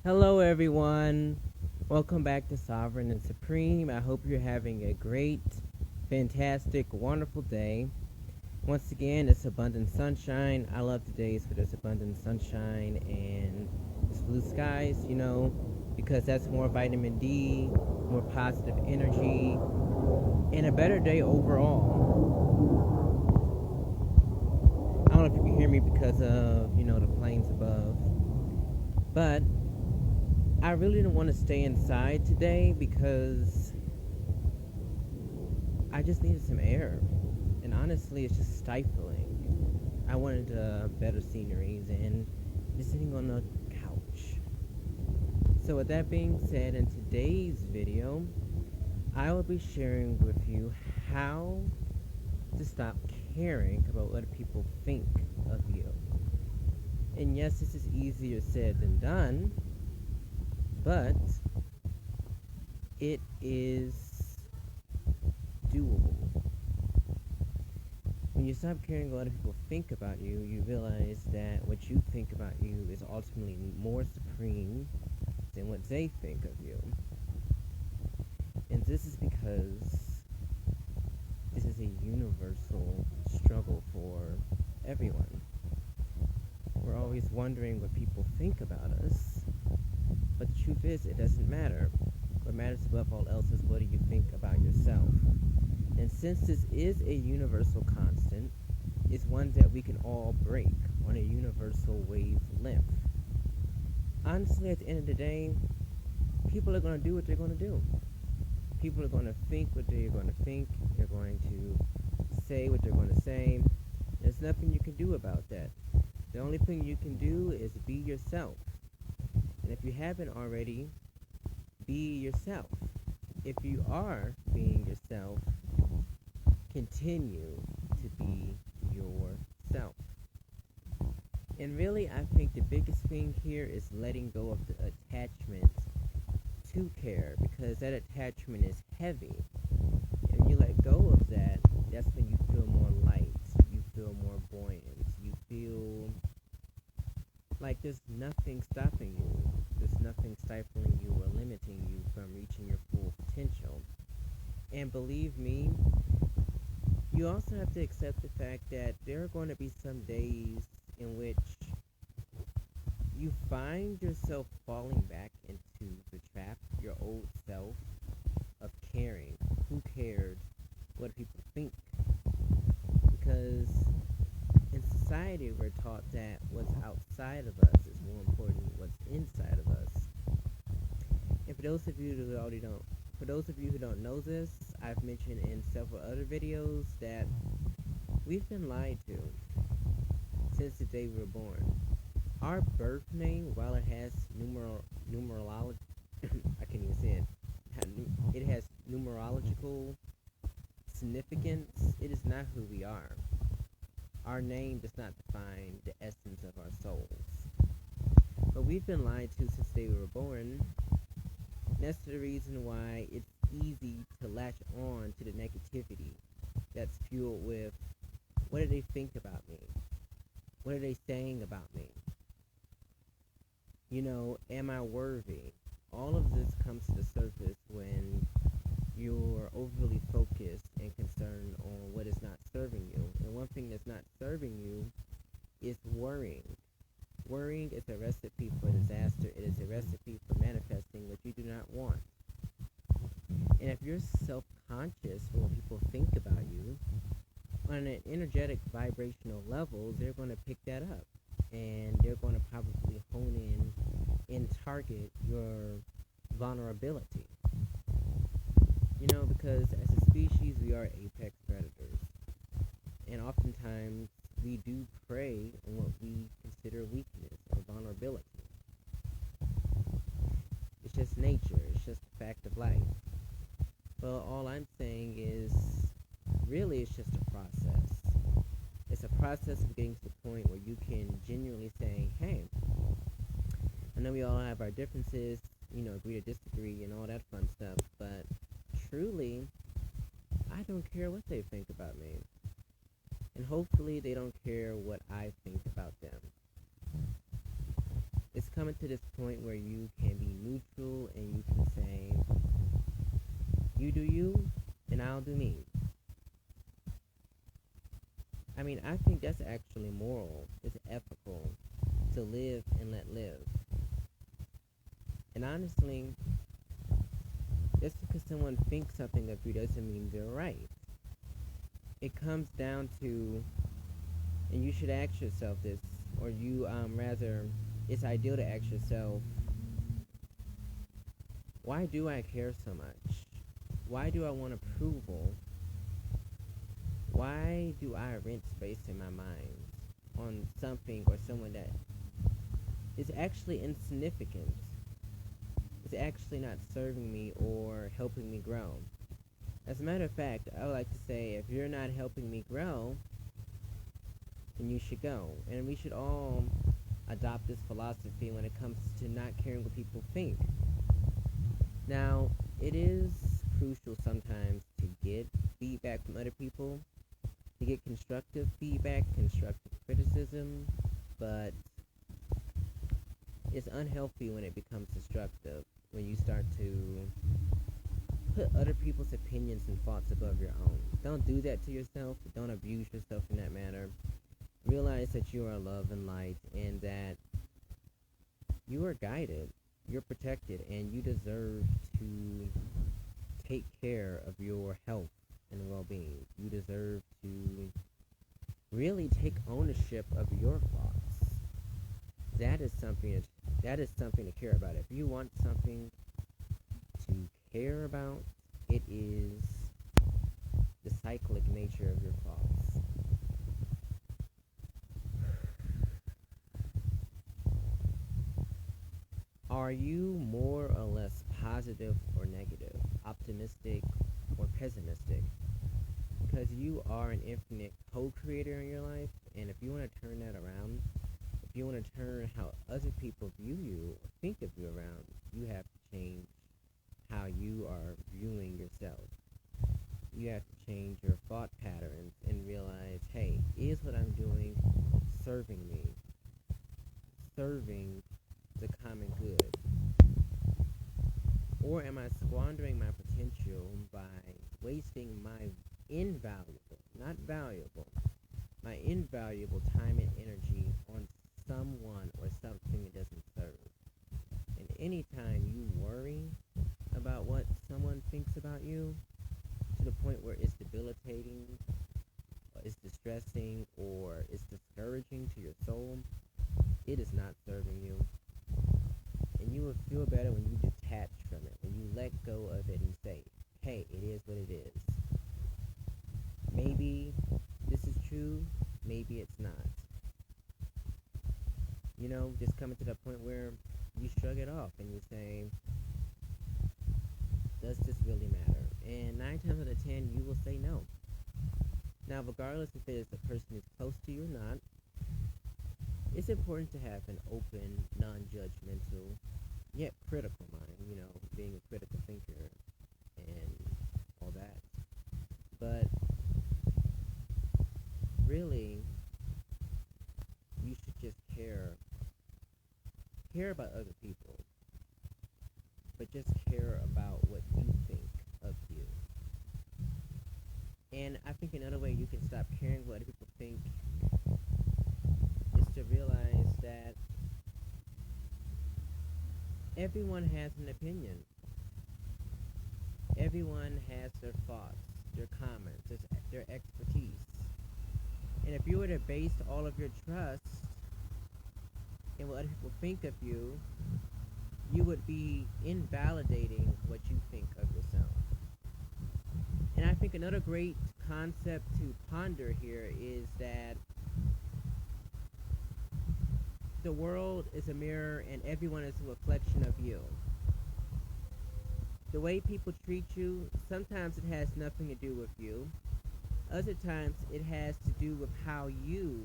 Hello, everyone. Welcome back to Sovereign and Supreme. I hope you're having a great, fantastic, wonderful day. Once again, it's abundant sunshine. I love the days where there's abundant sunshine and it's blue skies, because that's more vitamin D, more positive energy, and a better day overall. I don't know if you can hear me because of, the planes above. But I really didn't want to stay inside today because I just needed some air. And honestly, it's just stifling. I wanted better sceneries and just sitting on the couch. So with that being said, in today's video, I will be sharing with you how to stop caring about what people think of you. And yes, this is easier said than done, but it is doable. When you stop caring what other people think about you, you realize that what you think about you is ultimately more supreme than what they think of you. And this is because this is a universal struggle for everyone. We're always wondering what people think about us, but the truth is, it doesn't matter. What matters above all else is what do you think about yourself. And since this is a universal constant, it's one that we can all break on a universal wavelength. Honestly, at the end of the day, people are going to do what they're going to do. People are going to think what they're going to think. They're going to say what they're going to say. There's nothing you can do about that. The only thing you can do is be yourself. And if you haven't already, be yourself. If you are being yourself, continue to be yourself. And really, I think the biggest thing here is letting go of the attachment to care, because that attachment is heavy. And when you let go of that, that's when you feel more light, you feel more buoyant, you feel like there's nothing stopping you, there's nothing stifling you or limiting you from reaching your full potential. And believe me, you also have to accept the fact that there are going to be some days in which you find yourself falling back into the trap, your old self, of caring. Who cared what people think? Because in society, we're taught that what's outside of us is more important than what's inside of us. And for those of you who don't know this, I've mentioned in several other videos that we've been lied to since the day we were born. Our birth name, while it has numerology, I can't even say it. It has numerological significance. It is not who we are. Our name does not define the essence of our souls. But we've been lied to since they were born. That's the reason why it's easy to latch on to the negativity that's fueled with, what do they think about me? What are they saying about me? Am I worthy? All of this comes to the surface when you're overly focused and concerned on what is not serving you. And one thing that's not serving you is worrying. Worrying is a recipe for disaster. It is a recipe for manifesting what you do not want. And if you're self-conscious for what people think about you, on an energetic vibrational level, they're going to pick that up. And they're going to probably hone in and target your vulnerability. Because as a species, we are apex predators. And oftentimes, we do prey on what we consider weakness or vulnerability. It's just nature. It's just a fact of life. But all I'm saying is, really, it's just a process. It's a process of getting to the point where you can genuinely say, hey, I know we all have our differences, agree to disagree and all that fun stuff, but truly, I don't care what they think about me. And hopefully they don't care what I think about them. It's coming to this point where you can be neutral and you can say, you do you and I'll do me. I mean, I think that's actually moral. It's ethical to live and let live. And honestly, just because someone thinks something of you doesn't mean they're right. It comes down to, and you should ask yourself this, or rather, it's ideal to ask yourself, why do I care so much? Why do I want approval? Why do I rent space in my mind on something or someone that is actually insignificant? It's actually not serving me or helping me grow. As a matter of fact, I would like to say, if you're not helping me grow, then you should go. And we should all adopt this philosophy when it comes to not caring what people think. Now, it is crucial sometimes to get feedback from other people, to get constructive feedback, constructive criticism, but it's unhealthy when it becomes destructive, when you start to put other people's opinions and thoughts above your own. Don't do that to yourself. Don't abuse yourself in that manner. Realize that you are love and light and that you are guided, you're protected, and you deserve to take care of your health and well-being. You deserve to really take ownership of your thoughts. That is something to care about. If you want something to care about, it is the cyclic nature of your thoughts. Are you more or less positive or negative, optimistic or pessimistic? Because you are an infinite co-creator in your life, and if you want to turn that around, if you want to turn how other people view you or think of you around, you have to change how you are viewing yourself. You have to change your thought patterns and realize, hey, is what I'm doing serving me? Serving the common good? Or am I squandering my potential by wasting my invaluable, not valuable, my invaluable time and energy on someone or something it doesn't serve? And anytime you worry about what someone thinks about you to the point where it's debilitating, or it's distressing, or it's discouraging to your soul, it is not serving you. And you will feel better when you detach from it, when you let go of it and say, hey, it is what it is. Maybe this is true, maybe it's not. You know, just coming to the point where you shrug it off and you say, does this really matter? And 9 times out of 10, you will say no. Now, regardless if it is a person who's close to you or not, it's important to have an open, non-judgmental, yet critical mind, you know, being a critical thinker and all that. But really, you should just care about other people, but just care about what you think of you. And I think another way you can stop caring what other people think is to realize that everyone has an opinion. Everyone has their thoughts, their comments, their expertise. And if you were to base all of your trust in what other people think of you, you would be invalidating what you think of yourself. And I think another great concept to ponder here is that the world is a mirror and everyone is a reflection of you. The way people treat you, sometimes it has nothing to do with you. Other times it has to do with how you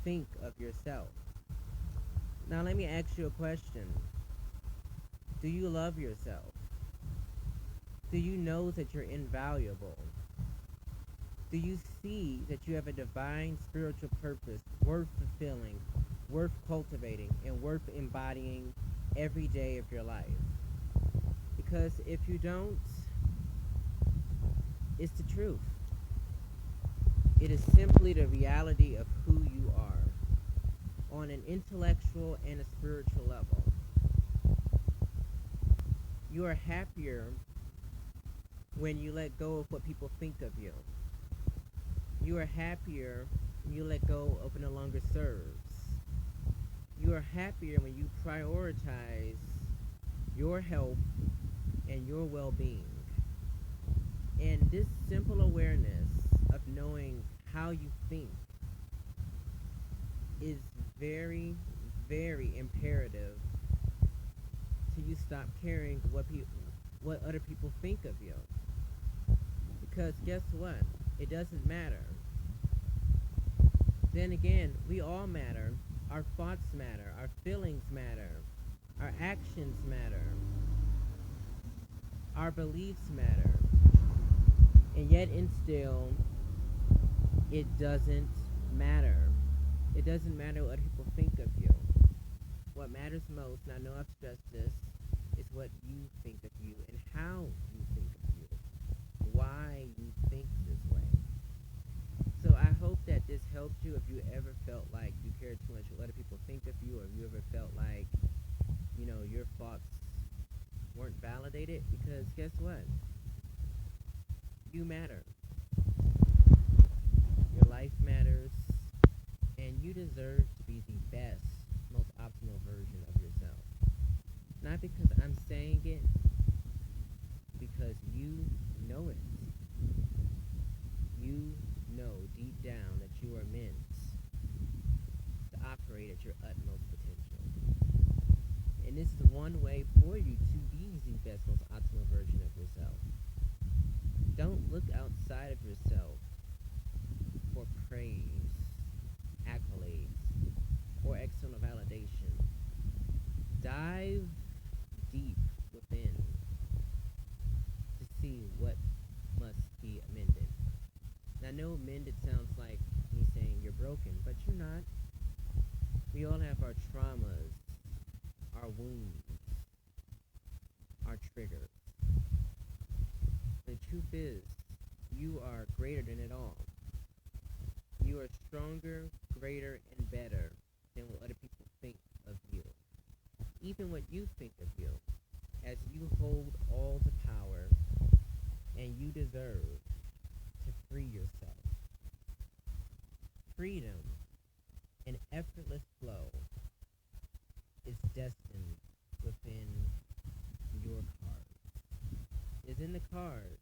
think of yourself. Now let me ask you a question. Do you love yourself? Do you know that you're invaluable? Do you see that you have a divine spiritual purpose worth fulfilling, worth cultivating and worth embodying every day of your life. Because if you don't, it's the truth. It is simply the reality of who you are on an intellectual and a spiritual level. You are happier when you let go of what people think of you. You are happier when you let go of what no longer serves. You are happier when you prioritize your health and your well-being. And this simple awareness of knowing how you think is very, very imperative to you stop caring what other people think of you. Because guess what? It doesn't matter. Then again, we all matter. Our thoughts matter. Our feelings matter. Our actions matter. Our beliefs matter. And yet and still, it doesn't matter. It doesn't matter what other people think of you. What matters most, and I know I've stressed this, is what you think of you and how you think of you. Why you think this way. So I hope that this helped you if you ever felt like you cared too much what other people think of you, or if you ever felt like, your thoughts weren't validated, because guess what? You matter. Your life matters, and you deserve to be the best, most optimal version of yourself. Not because I'm saying it, because you know it. You know deep down that you are meant to operate at your utmost potential. And this is one way for you to be the best, most optimal version of yourself. Don't look outside of yourself for praise, accolades, or external validation. Dive deep within to see what must be amended. And I know amended sounds like me saying you're broken, but you're not. We all have our traumas, our wounds, our triggers. The truth is, you are greater than it all. You are stronger, greater, and better than what other people think of you. Even what you think of you, as you hold all the power and you deserve to free yourself. Freedom, an effortless flow, is destined within your cards. It's in the cards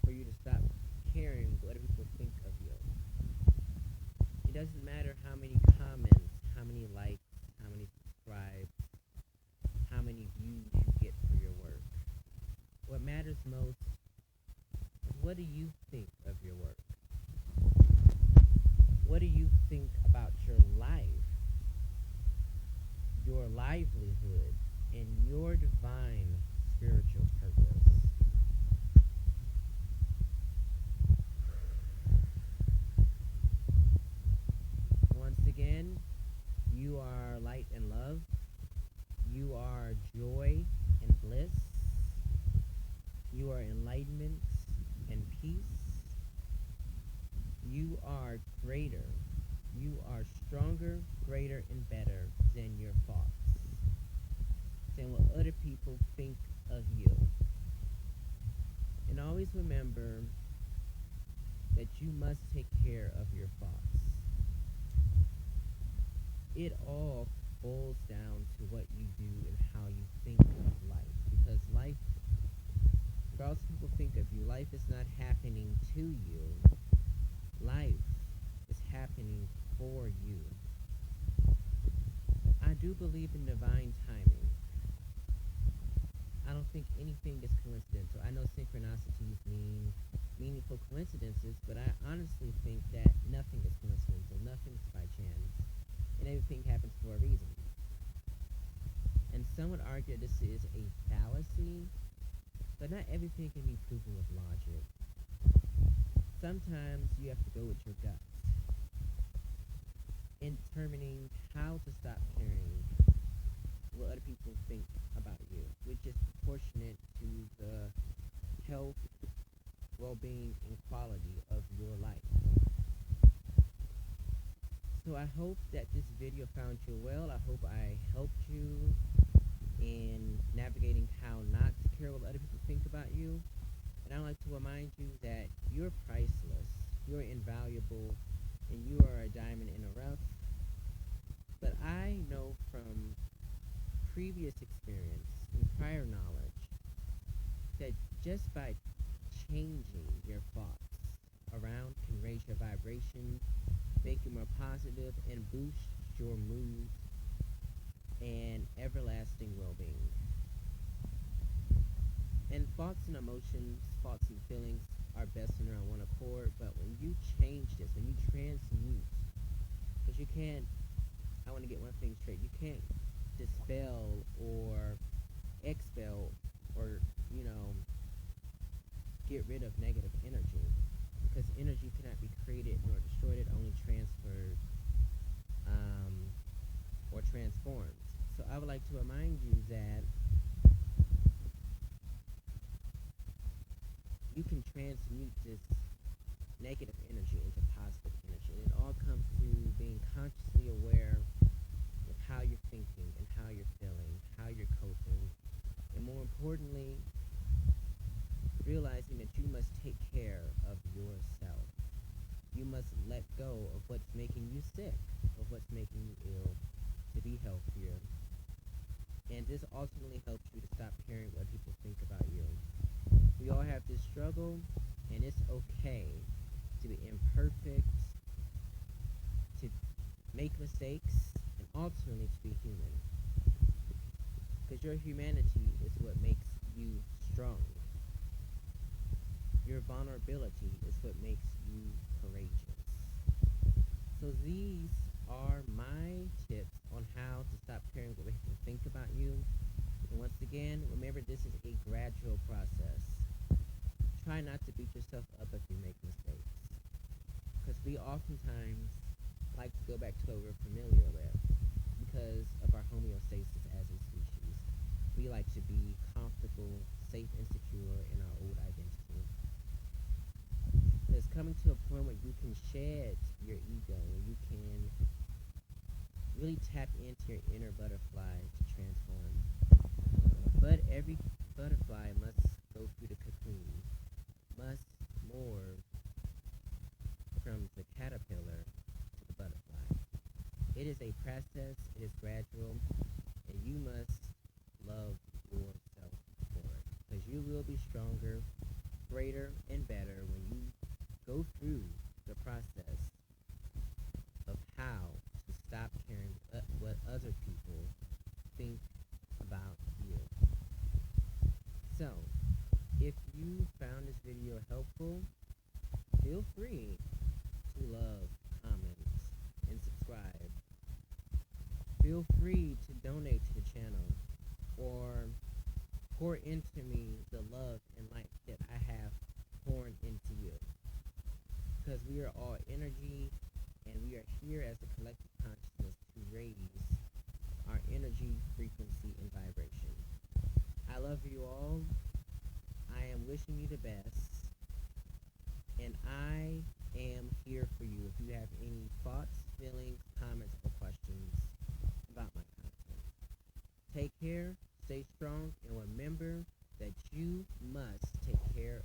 for you to stop caring what other people think of you. It doesn't matter how many comments, how many likes, how many subscribes, how many views you get for your work. What matters most is, what do you think of your work? What do you think about your life, your livelihood, and your divine spiritual purpose? Once again, you are light and love. You are joy and bliss. You are enlightenment and peace. You are greater. You are stronger, greater, and better than your thoughts, than what other people think of you. And always remember that you must take care of your thoughts. It all boils down to what you do and how you think of life. Because life, regardless of people think of you, life is not happening to you. Life is happening for you. I do believe in divine timing. I don't think anything is coincidental. I know synchronicities mean meaningful coincidences, but I honestly think that nothing is coincidental. Nothing's by chance. And everything happens for a reason. And some would argue this is a fallacy, but not everything can be proven with logic. Sometimes you have to go with your gut in determining how to stop caring what other people think about you, which is proportionate to the health, well-being, and quality of your life. So I hope that this video found you well. I hope I helped you in navigating how not to care what other people think about you. And I'd like to remind you that you're priceless, you're invaluable, and you are a diamond in the rough. But I know from previous experience and prior knowledge that just by changing your thoughts around can raise your vibration, make you more positive, and boost your mood and everlasting well-being. And thoughts and emotions, thoughts and feelings are best when they're on one accord, but when you change this, when you transmute, because you can't, I want to get one thing straight, you can't dispel or expel or, you know, get rid of negative energy, because energy cannot be created nor destroyed, it only transferred or transformed. So I would like to remind you that you can transmute this negative energy into positive energy. And it all comes to being consciously aware of how you're thinking and how you're feeling, how you're coping, and more importantly, realizing that you must take care of yourself. You must let go of what's making you sick, of what's making you ill, to be healthier. And this ultimately helps you to stop caring what people think about you. We all have this struggle, and it's okay to be imperfect, to make mistakes, and ultimately to be human. Because your humanity is what makes you strong. Your vulnerability is what makes you courageous. So these are my tips on how to stop caring what people think about you. And once again, remember, this is a gradual process. Try not to beat yourself up if you make mistakes, because we oftentimes like to go back to what we're familiar with because of our homeostasis as a species. We like to be comfortable, safe, and secure in our old identity. There's coming to a point where you can shed your ego, where you can really tap into your inner butterfly to transform. But every butterfly must go through the cocoon, must morph from the caterpillar to the butterfly. It is a process, it is gradual, and you must love yourself for it, because you will be stronger, greater, and better when you go through the process of how to stop caring what other people think about you. So, if you found this video helpful, feel free to love, comment, and subscribe. Feel free to donate to the channel or pour into me the love and light that I have poured into you. Because we are all energy, and we are here as a collective consciousness to raise our energy, frequency, and vibration. I love you all. I am wishing you the best, and I am here for you if you have any thoughts, feelings, comments, or questions about my content. Take care, stay strong, and remember that you must take care